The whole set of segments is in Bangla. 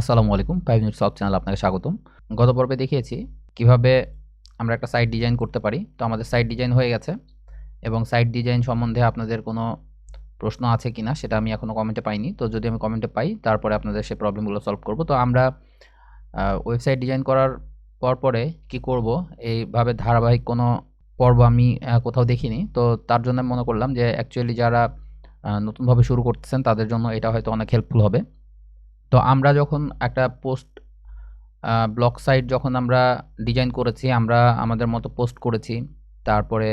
আসসালামু আলাইকুম। 5 মিনিট সলভ চ্যানেলে আপনাকে স্বাগতম। গত পর্বে দেখিয়েছি কিভাবে আমরা একটা সাইট ডিজাইন করতে পারি। তো আমাদের সাইট ডিজাইন হয়ে গেছে এবং সাইট ডিজাইন সম্বন্ধে আপনাদের কোনো প্রশ্ন আছে কিনা সেটা আমি এখনো কমেন্টে পাইনি। তো যদি আমি কমেন্টে পাই তারপরে আপনাদের সেই প্রবলেমগুলো সলভ করব। তো আমরা ওয়েবসাইট ডিজাইন করার পরে কি করব এইভাবে ধারাবাহিক কোনো পর্ব আমি কোথাও দেখিনি। তো তার জন্য আমি মনে করলাম যে অ্যাকচুয়ালি যারা নতুনভাবে শুরু করতেছেন তাদের জন্য এটা হয়তো অনেক হেল্পফুল হবে। তো আমরা যখন একটা পোস্ট ব্লগ সাইট যখন আমরা ডিজাইন করেছি, আমরা আমাদের মতো পোস্ট করেছি। তারপরে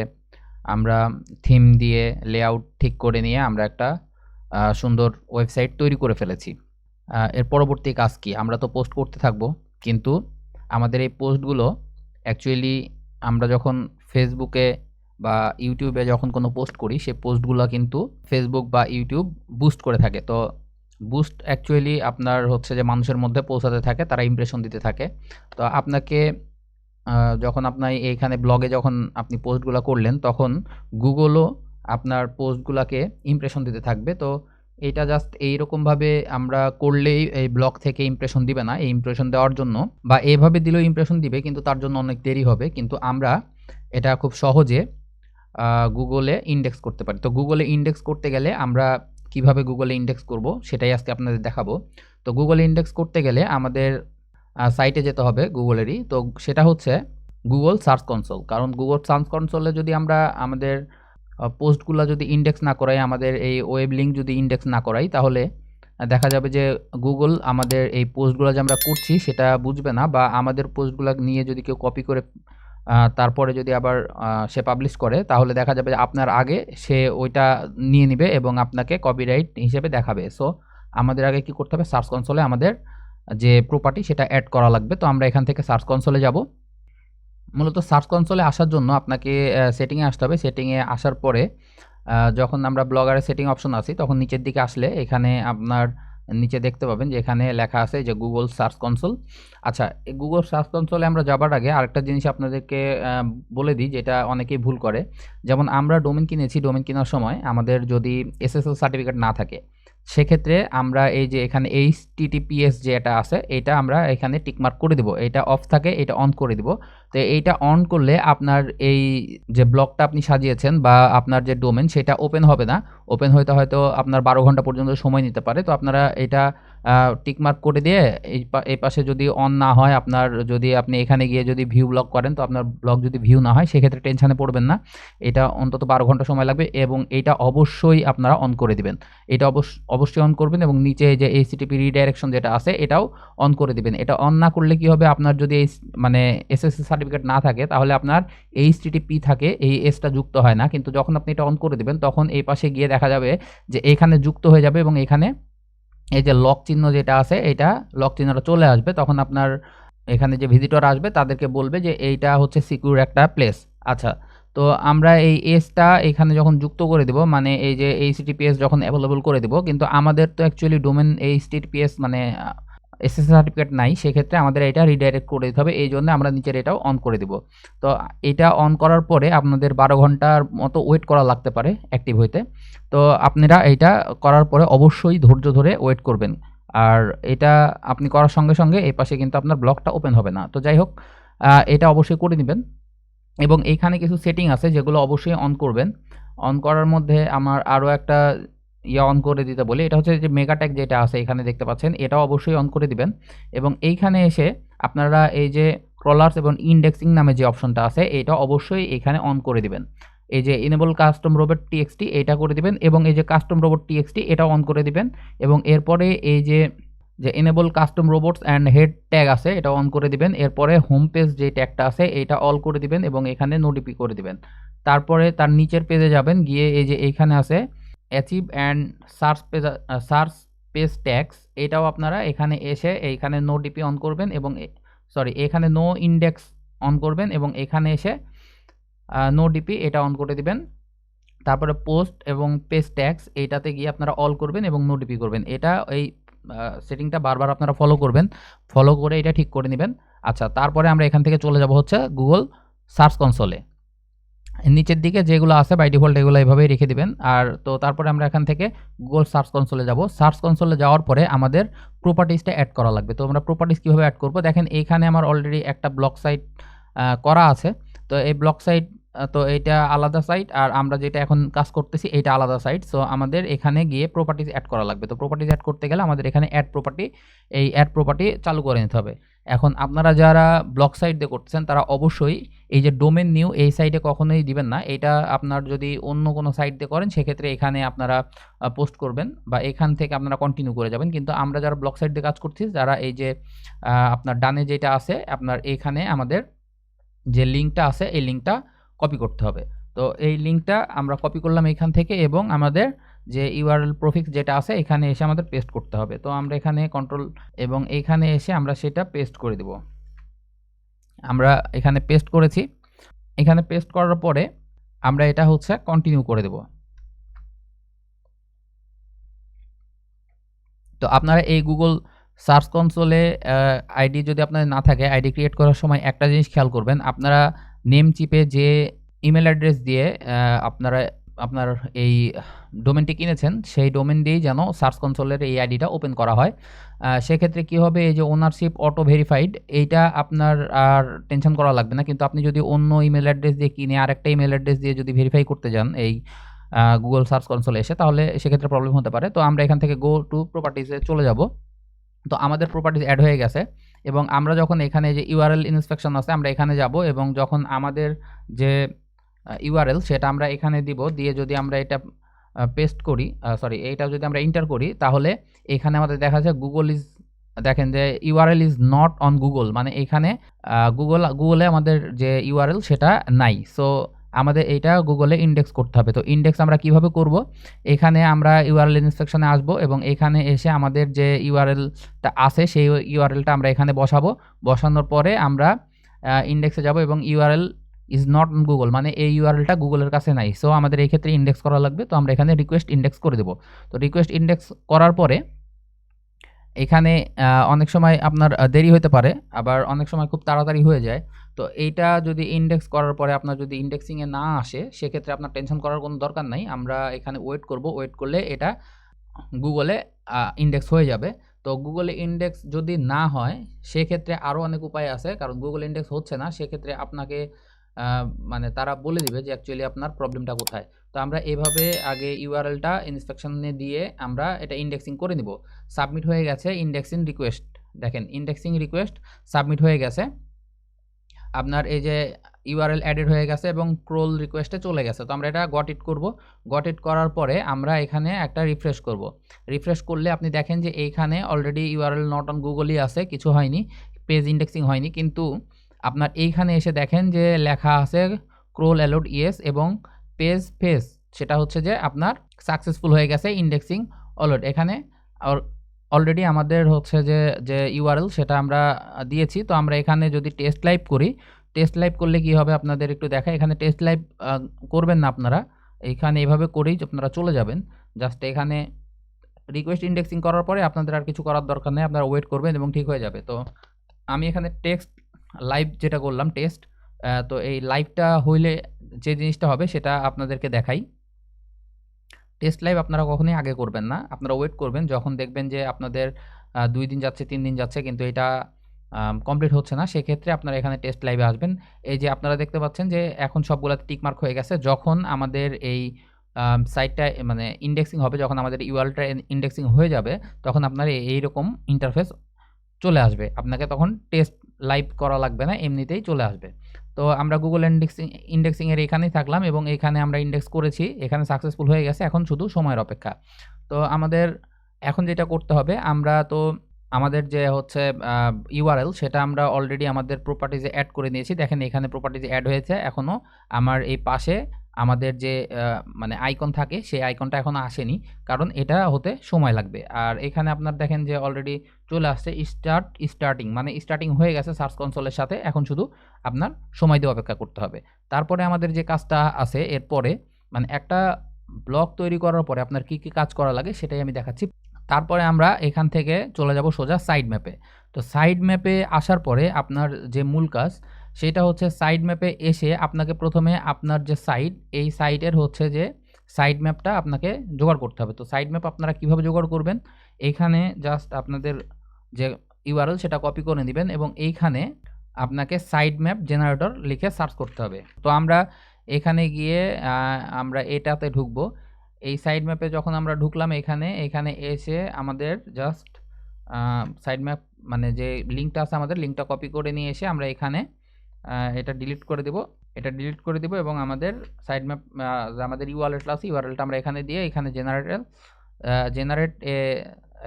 আমরা থিম দিয়ে লেআউট ঠিক করে নিয়ে আমরা একটা সুন্দর ওয়েবসাইট তৈরি করে ফেলেছি। এর পরবর্তী কাজ কি? আমরা তো পোস্ট করতে থাকবো। কিন্তু আমাদের এই পোস্টগুলো অ্যাকচুয়ালি আমরা যখন ফেসবুকে বা ইউটিউবে যখন কোনো পোস্ট করি, সেই পোস্টগুলা কিন্তু ফেসবুক বা ইউটিউব বুস্ট করে থাকে। তো বুস্ট অ্যাকচুয়ালি আপনার হচ্ছে যে মানুষের মধ্যে পৌঁছাতে থাকে, তারা ইমপ্রেশন দিতে থাকে। তো আপনাকে যখন আপনার এইখানে ব্লগে যখন আপনি পোস্টগুলা করলেন, তখন গুগলও আপনার পোস্টগুলাকে ইমপ্রেশন দিতে থাকবে। তো এইটা জাস্ট এইরকমভাবে আমরা করলেই এই ব্লগ থেকে ইমপ্রেশন দিবে না। এই ইমপ্রেশন দেওয়ার জন্য বা এভাবে দিলেও ইমপ্রেশন দিবে, কিন্তু তার জন্য অনেক দেরি হবে। কিন্তু আমরা এটা খুব সহজে গুগলে ইনডেক্স করতে পারি। তো গুগলে ইনডেক্স করতে গেলে আমরা কিভাবে গুগলে ইনডেক্স করব সেটাই আজকে আপনাদের দেখাবো। তো গুগলে ইনডেক্স করতে গেলে আমাদের সাইটে যেতে হবে গুগলেরই। তো সেটা হচ্ছে গুগল সার্চ কনসোল। কারণ গুগল সার্চ কনসোলে যদি আমরা আমাদের পোস্টগুলা যদি ইনডেক্স না করাই, আমাদের এই ওয়েব লিঙ্ক যদি ইনডেক্স না করাই, তাহলে দেখা যাবে যে গুগল আমাদের এই পোস্টগুলা যে আমরা করছি সেটা বুঝবে না, বা আমাদের পোস্টগুলা নিয়ে যদি কেউ কপি করে তারপরে যদি আবার সে পাবলিশ করে, তাহলে দেখা যাবে যে আপনার আগে সে ওইটা নিয়ে নিবে এবং আপনাকে কপিরাইট হিসেবে দেখাবে। সো আমাদের আগে কি করতে হবে? সার্চ কনসোলে আমাদের যে প্রপার্টি সেটা অ্যাড করা লাগবে। তো আমরা এখান থেকে সার্চ কনসোলে যাব। মূলত সার্চ কনসোলে আসার জন্য আপনাকে সেটিংয়ে আসতে হবে। সেটিংয়ে আসার পরে যখন আমরা ব্লগারের সেটিং অপশন আছি, তখন নিচের দিকে আসলে এখানে আপনার নিচে দেখতে পাবেন যে এখানে লেখা আছে যে গুগল সার্চ কনসোল। আচ্ছা, এই গুগল সার্চ কনসোলে আমরা যাবার আগে আরেকটা জিনিস আপনাদেরকে বলে দিই, যেটা অনেকেই ভুল করে। যেমন আমরা ডোমেইন কিনেছি, ডোমেইন কেনার সময় আমাদের যদি এসএসএল সার্টিফিকেট না থাকে, সেক্ষেত্রে আমরা এই যে এখানে HTTPS যে এটা আছে, এটা আমরা এখানে টিকমার্ক করে দিব। এটা অফ থাকে, এটা অন করে দিব। তো এইটা অন করলে আপনার এই যে ব্লগটা আপনি সাজিয়েছেন বা আপনার যে ডোমেন সেটা ওপেন হবে না। ওপেন হইতে হয়তো আপনার 12 ঘন্টা পর্যন্ত সময় নিতে পারে। তো আপনারা এটা টিকমার্ক করে দিয়ে এই পাশে যদি অন না হয়, আপনার যদি আপনি এখানে গিয়ে যদি ভিউ ব্লগ করেন, তো আপনার ব্লগ যদি ভিউ না হয় সেক্ষেত্রে টেনশনে পড়বেন না। এটা অন্তত 12 ঘন্টা সময় লাগবে এবং এটা অবশ্যই আপনারা অন করে দিবেন। এটা অবশ্যই অন করবেন এবং নিচে যে HTTP রিডাইরেকশন যেটা আছে এটাও অন করে দিবেন। এটা অন না করলে কি হবে? আপনার যদি মানে SSL সার্টিফিকেট না থাকে, তাহলে আপনার HTTP থাকে, এই এসটা যুক্ত হয় না। কিন্তু যখন আপনি এটা অন করে দিবেন, তখন এই পাশে গিয়ে দেখা যাবে যে এখানে যুক্ত হয়ে যাবে এবং এখানে এই যে লক চিহ্ন যেটা আছে, এইটা লক চিহ্নটা চলে আসবে। তখন আপনার এখানে যে ভিজিটর আসবে তাদেরকে বলবে যে এইটা হচ্ছে সিকিউর একটা প্লেস। আচ্ছা, তো আমরা এই এসটা এখানে যখন যুক্ত করে দিব, মানে এই যে HTTPS যখন অ্যাভেলেবল করে দিব, কিন্তু আমাদের তো অ্যাকচুয়ালি ডোমেন HTTPS মানে এসএসএল সার্টিফিকেট নাই, সেক্ষেত্রে আমাদের এটা রিডাইরেক্ট করে দিতে হবে। এই জন্য আমরা নিচের এটাও অন করে দিব। তো এটা অন করার পরে আপনাদের 12 ঘন্টার মতো ওয়েট করা লাগতে পারে অ্যাক্টিভ হইতে। তো আপনারা এইটা করার পরে অবশ্যই ধৈর্য ধরে ওয়েট করবেন। আর এটা আপনি করার সঙ্গে সঙ্গে এই পাশে কিন্তু আপনার ব্লগটা ওপেন হবে না। তো যাই হোক, এটা অবশ্যই করে নিবেন এবং এইখানে কিছু সেটিং আছে যেগুলো অবশ্যই অন করবেন। অন করার মধ্যে আমার আরও একটা অন করে দিতে বলি। এটা হচ্ছে যে মেগা ট্যাগ যেটা আছে এখানে দেখতে পাচ্ছেন, এটাও অবশ্যই অন করে দিবেন এবং এইখানে এসে আপনারা এই যে ক্রলার্স এবং ইন্ডেক্সিং নামে যে অপশনটা আছে, এটা অবশ্যই এখানে অন করে দিবেন। এই যে এনেবল কাস্টম রোবট টিএক্সটি এটা করে দিবেন এবং এই যে কাস্টম রোবট টিএক্সটি এটাও অন করে দিবেন এবং এরপরে এই যে enable custom robots and head tag আছে এটা অন করে দিবেন। এরপরে হোম পেজ যে ট্যাগটা আছে এটা অল করে দিবেন এবং এখানে নো ডিপি করে দিবেন। তারপরে তার নিচের পেজে যাবেন, গিয়ে এই যে এইখানে আছে achieve and search page tags, এটাও আপনারা এখানে এসে এইখানে নো ডিপি অন করবেন এবং এখানে নো ইন্ডেক্স অন করবেন এবং এখানে এসে নো ডিপি এটা অন করে দিবেন। তারপরে পোস্ট এবং পেজ ট্যাগস এইটাতে গিয়ে আপনারা অল করবেন এবং নো ডিপি করবেন। এটা এই সেটিংটা বারবার আপনারা ফলো করবেন, ফলো করে এটা ঠিক করে নেবেন। আচ্ছা, তারপরে আমরা এখান থেকে চলে যাব হচ্ছে গুগল সার্চ কনসোলে। নিচের দিকে যেগুলো আছে বাই ডিফল্ট এগুলো এভাবেই রেখে দিবেন। আর তো তারপরে আমরা এখান থেকে গুগল সার্চ কনসোলে যাব। সার্চ কনসোলে যাওয়ার পরে আমাদের প্রপার্টিজটা অ্যাড করা লাগবে। তো আমরা প্রপার্টিজ কীভাবে অ্যাড করব, দেখেন এইখানে আমার অলরেডি একটা ব্লক সাইট করা আছে। তো এই ব্লক সাইট তো এইটা আলাদা সাইট, আর আমরা যেটা এখন কাজ করতেছি এইটা আলাদা সাইট। সো আমাদের এখানে গিয়ে প্রপার্টিজ অ্যাড করা লাগবে। তো প্রপার্টিজ অ্যাড করতে গেলে আমাদের এখানে অ্যাড প্রপার্টি, এই অ্যাড প্রপার্টি চালু করে নিতে হবে। এখন আপনারা যারা ব্লক সাইট দিয়ে করতেছেন তারা অবশ্যই এই যে ডোমেন নিউ এই সাইটে কখনোই দিবেন না। এটা আপনার যদি অন্য কোনো সাইট দিয়ে করেন সেক্ষেত্রে এখানে আপনারা পোস্ট করবেন বা এখান থেকে আপনারা কন্টিনিউ করে যাবেন। কিন্তু আমরা যারা ব্লক সাইট দিয়ে কাজ করছি, যারা এই যে আপনার ডানে যেটা আছে আপনার এখানে আমাদের যে লিঙ্কটা আছে এই লিঙ্কটা কপি করতে হবে। তো এই লিঙ্কটা আমরা কপি করলাম এখান থেকে এবং আমাদের যে ইউআরএল প্রফিক্স যেটা আছে এখানে এসে আমাদের পেস্ট করতে হবে। তো আমরা এখানে কন্ট্রোল এবং এইখানে এসে আমরা সেটা পেস্ট করে দেব। আমরা এখানে পেস্ট করেছি। এখানে পেস্ট করার পরে আমরা এটা হচ্ছে কন্টিনিউ করে দেব। তো আপনারা এই গুগল সার্চ কনসোলে আইডি যদি আপনাদের না থাকে, আইডি ক্রিয়েট করার সময় একটা জিনিস খেয়াল করবেন, আপনারা নেম চিপে যে ইমেল অ্যাড্রেস দিয়ে আপনারা আপনার এই ডোমেনটি কিনেছেন সেই ডোমেন দিয়েই যেন সার্চ কনসোলের এই আইডিটা ওপেন করা হয়। সেক্ষেত্রে কী হবে, এই যে ওনারশিপ অটো ভেরিফাইড এইটা আপনার আর টেনশন করা লাগবে না। কিন্তু আপনি যদি অন্য ইমেল অ্যাড্রেস দিয়ে কিনে আরেকটা ইমেল অ্যাড্রেস দিয়ে যদি ভেরিফাই করতে যান এই গুগল সার্চ কনসোলে এসে, তাহলে সেক্ষেত্রে প্রবলেম হতে পারে। তো আমরা এখান থেকে গো টু প্রপার্টিজে চলে যাব। তো আমাদের প্রপার্টিজ অ্যাড হয়ে গেছে এবং আমরা যখন এখানে যে ইউআরএল ইন্সপেকশন আছে আমরা এখানে যাব এবং যখন আমাদের যে ইউআরএল সেটা আমরা এখানে দিব, দিয়ে যদি আমরা এটা পেস্ট করি, সরি এইটা যদি আমরা এন্টার করি তাহলে এখানে আমাদের দেখা যায় গুগল ইজ, দেখেন যে URL is not on Google, মানে এখানে গুগলে আমাদের যে ইউআরএল সেটা নাই। সো আমাদের এইটা গুগলে ইন্ডেক্স করতে হবে। তো ইন্ডেক্স আমরা কিভাবে করব, এখানে আমরা ইউআরএল ইন্সপেকশনে আসব এবং এখানে এসে আমাদের যে ইউআরএলটা আছে সেই ইউআরএলটা আমরা এখানে বসাবো। বসানোর পরে আমরা ইন্ডেক্সে যাব এবং URL is not on Google, মানে এই ইউআরএলটা গুগলের কাছে নাই। সো আমাদের এই ক্ষেত্রে ইন্ডেক্স করা লাগবে। তো আমরা এখানে রিকোয়েস্ট ইন্ডেক্স করে দেব। তো রিকোয়েস্ট ইন্ডেক্স করার পরে এখানে অনেক সময় আপনার দেরি হতে পারে, আবার অনেক সময় খুব তাড়াতাড়ি হয়ে যায়। তো এইটা যদি ইন্ডেক্স করার পরে আপনার যদি ইন্ডেক্সিংয়ে না আসে সেক্ষেত্রে আপনার টেনশন করার কোনো দরকার নাই। আমরা এখানে ওয়েট করব। ওয়েট করলে এটা গুগলে ইন্ডেক্স হয়ে যাবে। তো গুগলে ইন্ডেক্স যদি না হয় সেক্ষেত্রে আরও অনেক উপায় আছে, কারণ গুগল ইন্ডেক্স হচ্ছে না সেক্ষেত্রে আপনাকে মানে তারা বলে দিবে যে অ্যাকচুয়ালি আপনার প্রবলেমটা কোথায়। তো আমরা এভাবে আগে ইউআরএলটা ইন্সপেকশনে দিয়ে আমরা এটা ইন্ডেক্সিং করে নিব। সাবমিট হয়ে গেছে ইন্ডেক্সিং রিকোয়েস্ট, দেখেন ইন্ডেক্সিং রিকোয়েস্ট সাবমিট হয়ে গেছে। আপনার এই যে ইউআরএল অ্যাডেড হয়ে গেছে এবং ক্রোল রিকোয়েস্টে চলে গেছে। তো আমরা এটা গট ইট করব। গট ইট করার পরে আমরা এখানে একটা রিফ্রেশ করব। রিফ্রেশ করলে আপনি দেখেন যে এইখানে অলরেডি ইউআরএল নট অন গুগলই আছে, কিছু হয়নি, পেজ ইন্ডেক্সিং হয়নি। কিন্তু আপনার এইখানে এসে দেখেন যে লেখা আছে ক্রোল অ্যালোড ইয়েস এবং পেজ ফেস, সেটা হচ্ছে যে আপনার সাকসেসফুল হয়ে গেছে ইন্ডেক্সিং অলরেডি। এখানে অলরেডি আমাদের হচ্ছে যে ইউআরএল সেটা আমরা দিয়েছি। তো আমরা এখানে যদি টেস্ট লাইভ করি, টেস্ট লাইভ করলে কি হবে আপনাদের একটু দেখা। এখানে টেস্ট লাইভ করবেন না আপনারা, এখানে এভাবে করেই আপনারা চলে যাবেন। জাস্ট এখানে রিকোয়েস্ট ইন্ডেক্সিং করার পরে আপনাদের আর কিছু করার দরকার নেই, আপনারা ওয়েট করবেন এবং ঠিক হয়ে যাবে। তো আমি এখানে টেক্সট লাইভ যেটা করলাম টেস্ট, তো এই লাইভটা হইলে যে জিনিসটা হবে সেটা আপনাদেরকে দেখাই। টেস্ট লাইভ আপনারা কখনোই আগে করবেন না, আপনারা ওয়েট করবেন যখন দেখবেন যে আপনাদের 2 দিন যাচ্ছে 3 দিন যাচ্ছে কিন্তু এটা কমপ্লিট হচ্ছে না, সেক্ষেত্রে আপনারা এখানে টেস্ট লাইভে আসবেন। এই যে আপনারা দেখতে পাচ্ছেন যে এখন সবগুলাতে টিক মার্ক হয়ে গেছে। যখন আমাদের এই সাইটটা মানে ইন্ডেক্সিং হবে, যখন আমাদের ইউআরএলটা ইন্ডেক্সিং হয়ে যাবে তখন আপনার এইরকম ইন্টারফেস চলে আসবে। আপনাকে তখন টেস্ট লাইভ করা লাগবে না, এমনিতেই চলে আসবে। তো আমরা গুগল ইন্ডেক্সিংয়ের এখানেই থাকলাম এবং এখানে আমরা ইন্ডেক্স করেছি, এখানে সাকসেসফুল হয়ে গেছে, এখন শুধু সময়ের অপেক্ষা। তো আমাদের এখন যেটা করতে হবে, আমরা তো আমাদের যে হচ্ছে ইউআরএল সেটা আমরা অলরেডি আমাদের প্রপার্টিজে অ্যাড করে নিয়েছি। দেখেন এখানে প্রপার্টিজে অ্যাড হয়েছে, এখনও আমার এই পাশে আমাদের যে মানে আইকন থাকে সেই আইকনটা এখনও আসেনি, কারণ এটা হতে সময় লাগবে। আর এখানে আপনার দেখেন যে অলরেডি চলে আসছে স্টার্টিং, মানে স্টার্টিং হয়ে গেছে সার্চ কনসোলের সাথে, এখন শুধু আপনার সময় দিয়ে অপেক্ষা করতে হবে। তারপরে আমাদের যে কাজটা আছে এরপরে, মানে একটা ব্লগ তৈরি করার পরে আপনার কী কী কাজ করা লাগে সেটাই আমি দেখাচ্ছি। তারপরে আমরা এখান থেকে চলে যাব সোজা সাইড ম্যাপে। তো সাইড ম্যাপে আসার পরে আপনার যে মূল কাজ সেটা হচ্ছে সাইড ম্যাপে এসে আপনাকে প্রথমে আপনার যে সাইট, এই সাইটের হচ্ছে যে সাইড ম্যাপটা আপনাকে জোগাড় করতে হবে। তো সাইড ম্যাপ আপনারা কিভাবে জোগাড় করবেন? এইখানে জাস্ট আপনাদের যে ইউআরএল সেটা কপি করে নিবেন এবং এইখানে আপনাকে সাইড ম্যাপ জেনারেটর লিখে সার্চ করতে হবে। তো আমরা এখানে গিয়ে আমরা এটাতে ঢুকবো। এই সাইড ম্যাপে যখন আমরা ঢুকলাম এখানে এসে আমাদের জাস্ট সাইড ম্যাপ মানে যে লিঙ্কটা আছে আমাদের লিঙ্কটা কপি করে নিয়ে এসে আমরা এখানে এটা ডিলিট করে দেব। এটা ডিলিট করে দেব এবং আমাদের সাইড ম্যাপ আমাদের ইউআরএলটা আছে ইউআরএলটা আমরা এখানে দিয়ে এখানে জেনারেট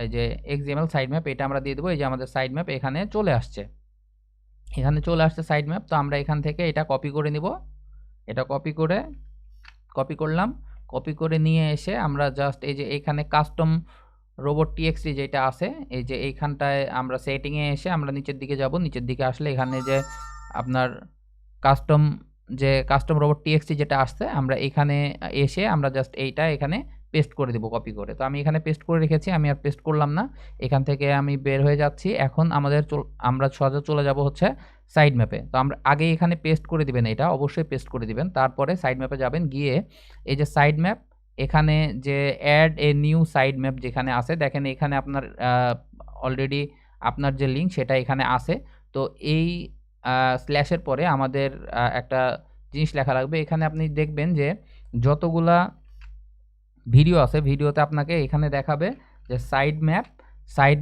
এই যে এক্সএমএল সাইড ম্যাপ এটা আমরা দিয়ে দেবো। এই যে আমাদের সাইড ম্যাপ এখানে চলে আসছে। এখানে চলে আসছে সাইড ম্যাপ। তো আমরা এখান থেকে এটা কপি করে নিব। এটা কপি করলাম। কপি করে নিয়ে এসে আমরা জাস্ট এই যে এইখানে কাস্টম রোবট টিএক্সটি যেটা আছে এই যে এইখানটায় আমরা সেটিংয়ে এসে আমরা নিচের দিকে যাব। নিচের দিকে আসলে এখানে যে আপনার কাস্টম রোবট টিএক্সটি যেটা আসছে আমরা এখানে এসে আমরা জাস্ট এইটা এখানে পেস্ট করে দিব কপি করে। তো আমি এখানে পেস্ট করে রেখেছি, আমি আর পেস্ট করলাম না। এখান থেকে আমি বের হয়ে যাচ্ছি। এখন আমরা সোজা চলে যাব হচ্ছে সাইড ম্যাপে। তো আমরা আগে এখানে পেস্ট করে দিবেন, এটা অবশ্যই পেস্ট করে দিবেন। তারপরে সাইড ম্যাপে যাবেন, গিয়ে এই যে সাইড ম্যাপ এখানে যে add a new site map যেখানে আছে দেখেন এখানে আপনার অলরেডি আপনার যে লিঙ্ক সেটা এখানে আছে। তো এই স্ল্যাশের পরে আমাদের একটা জিনিস লেখা লাগবে। এখানে আপনি দেখবেন যে যতগুলা ভিডিও আছে ভিডিওতে আপনাকে এখানে দেখাবে যে সাইড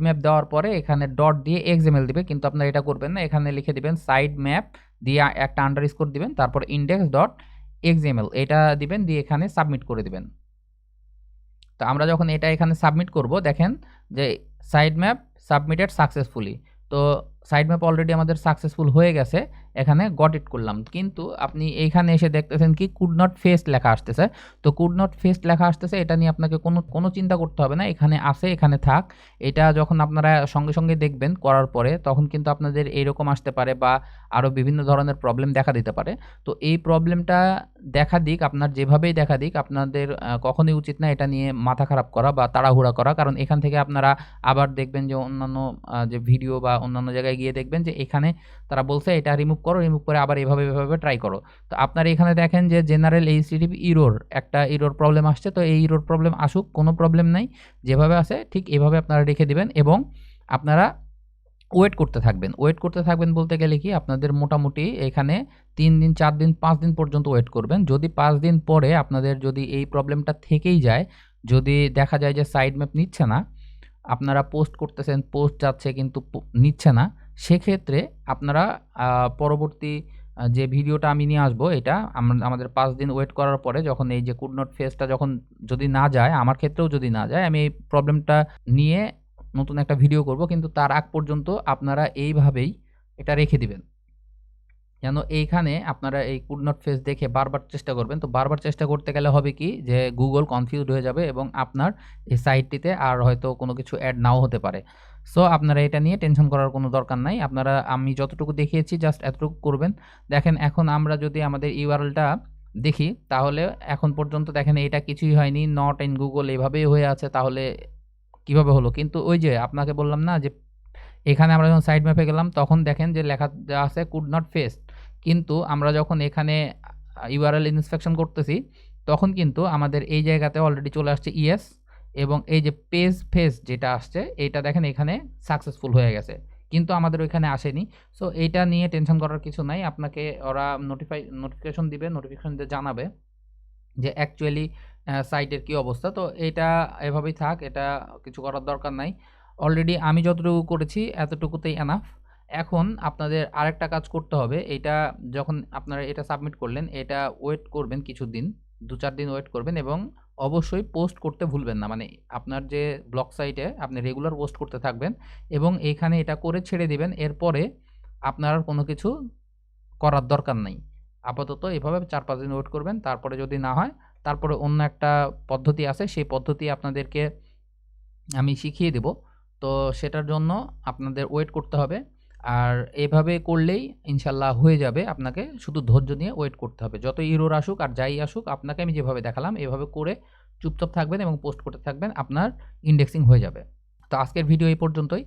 ম্যাপ দেওয়ার পরে এখানে ডট দিয়ে এক্সএমএল দিবে, কিন্তু আপনারা এটা করবেন না। এখানে লিখে দিবেন সাইড ম্যাপ দিয়ে একটা আন্ডারস্কোর দিবেন, তারপর ইন্ডেক্স ডট এক্সএমএল এটা দিবেন, দিয়ে এখানে সাবমিট করে দিবেন। তো আমরা যখন এটা এখানে সাবমিট করব দেখেন যে সাইড ম্যাপ সাবমিটেড সাকসেসফুলি। তো সাইড ম্যাপ অলরেডি আমাদের সাকসেসফুল হয়ে গেছে, এখানে গট ইট করলাম। কিন্তু আপনি এইখানে এসে দেখতেছেন কি কুড নট ফেস্ট লেখা আসতেছে। তো কুড নট ফেস্ট লেখা আসতেছে এটা নিয়ে আপনাকে কোনো চিন্তা করতে হবে না, এখানে আসে এখানে থাক। এটা যখন আপনারা সঙ্গে সঙ্গে দেখবেন করার পরে তখন কিন্তু আপনাদের এইরকম আসতে পারে বা আরও বিভিন্ন ধরনের প্রবলেম দেখা দিতে পারে। তো এই প্রবলেমটা দেখা দিক আপনার যেভাবেই দেখা দিক আপনাদের কখনোই উচিত না এটা নিয়ে মাথা খারাপ করা বা তাড়াহুড়া করা। কারণ এখান থেকে আপনারা আবার দেখবেন যে অন্যান্য যে ভিডিও বা অন্যান্য জায়গায় গিয়ে দেখবেন যে এখানে তারা বলছে এটা রিমুভ করো, রিমুভ করে আবার এভাবে ট্রাই করো। তো আপনারা এখানে দেখেন যে জেনারেল এইচটিটিপি একটা ইরোর প্রবলেম আসছে। তো এই ইরোর প্রবলেম আসুক, কোনো প্রবলেম নাই, যেভাবে আছে ঠিক এভাবে আপনারা রেখে দিবেন এবং আপনারা ওয়েট করতে থাকবেন বলতে গেলে কি আপনাদের মোটামুটি এখানে 3 দিন 4 দিন 5 দিন পর্যন্ত ওয়েট করবেন। যদি 5 দিন পরে আপনাদের যদি এই প্রবলেমটা থেকেই যায়, যদি দেখা যায় যে সাইড ম্যাপ নিচ্ছে না, আপনারা পোস্ট করতেছেন, পোস্ট যাচ্ছে কিন্তু নিচ্ছে না, সেক্ষেত্রে আপনারা পরবর্তী যে ভিডিওটা আমি নিয়ে আসবো এটা আমাদের 5 দিন ওয়েট করার পরে যখন এই যে কুড নট ফেজটা যখন যদি না যায়, আমার ক্ষেত্রেও যদি না যায়, আমি এই প্রবলেমটা নিয়ে নতুন একটা ভিডিও করব। কিন্তু তার আগ পর্যন্ত আপনারা এইভাবেই এটা রেখে দিবেন। যেন এইখানে আপনারা এই কুড নট ফেজ দেখে বারবার চেষ্টা করবেন। তো বারবার চেষ্টা করতে গেলে হবে কি যে গুগল কনফিউজড হয়ে যাবে এবং আপনার এই সাইটটিতে আর হয়তো কোনো কিছু অ্যাড নাও হতে পারে। সো আপনারা এটা নিয়ে টেনশন করার কোনো দরকার নাই। আপনারা আমি যতটুকু দেখিয়েছি জাস্ট এতটুকু করবেন। দেখেন এখন আমরা যদি আমাদের ইউআরএলটা দেখি তাহলে এখন পর্যন্ত দেখেন এটা কিছুই হয়নি, নট ইন গুগল এভাবেই হয়ে আছে। তাহলে কিভাবে হলো? কিন্তু ওই যে আপনাকে বললাম না যে এখানে আমরা যখন সাইড ম্যাপে গেলাম তখন দেখেন যে লেখা দেওয়া আছে কুড নট ফেস্ট। কিন্তু আমরা যখন এখানে ইউআরএল ইন্সপেকশন করতেছি তখন কিন্তু আমাদের এই জায়গাতে অলরেডি চলে আসছে ইয়েস এবং এই যে পেজ ফেস যেটা আসছে এইটা দেখেন এখানে সাকসেসফুল হয়ে গেছে। কিন্তু আমাদের ওইখানে আসেনি। সো এইটা নিয়ে টেনশন করার কিছু নাই। আপনাকে ওরা নোটিফিকেশন দিবে, নোটিফিকেশন দিয়ে জানাবে যে অ্যাকচুয়ালি সাইটের কী অবস্থা। তো এইটা এভাবেই থাক, এটা কিছু করার দরকার নাই। অলরেডি আমি যতটুকু করেছি এতটুকুতেই এনাফ। এখন আপনাদের আরেকটা কাজ করতে হবে। এইটা যখন আপনারা এটা সাবমিট করলেন, এটা ওয়েট করবেন কিছুদিন, 2-4 দিন ওয়েট করবেন এবং অবশ্যই পোস্ট করতে ভুলবেন না। মানে আপনার যে ব্লগ সাইটে আপনি রেগুলার পোস্ট করতে থাকবেন এবং এইখানে এটা করে ছেড়ে দিবেন। এরপরে আপনার আর কোনো কিছু করার দরকার নাই। আপাতত এভাবে 4-5 দিন ওয়েট করবেন। তারপরে যদি না হয়, তারপরে অন্য একটা পদ্ধতি আছে, সেই পদ্ধতি আপনাদেরকে আমি শিখিয়ে দেব। তো সেটার জন্য আপনাদের ওয়েট করতে হবে। আর এভাবে করলেই ইনশাল্লাহ হয়ে যাবে। আপনাকে শুধু ধৈর্য নিয়ে ওয়েট করতে হবে। যত এরর আসুক আর যাই আসুক, আপনাকে আমি যেভাবে দেখালাম এভাবে করে চুপচাপ থাকবেন এবং পোস্ট করতে থাকবেন, আপনার ইনডেক্সিং হয়ে যাবে। তো আজকের ভিডিও এই পর্যন্তই।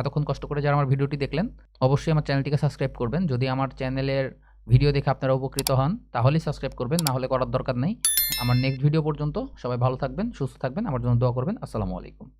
এতক্ষণ কষ্ট করে যারা আমার ভিডিওটি দেখলেন, অবশ্যই আমার চ্যানেলটিকে সাবস্ক্রাইব করবেন। যদি আমার চ্যানেলের ভিডিও দেখে আপনারা উপকৃত হন, তাহলেই সাবস্ক্রাইব করবেন, না হলে করার দরকার নেই। আমার নেক্সট ভিডিও পর্যন্ত সবাই ভালো থাকবেন, সুস্থ থাকবেন, আমার জন্য দোয়া করবেন। আসসালামু আলাইকুম।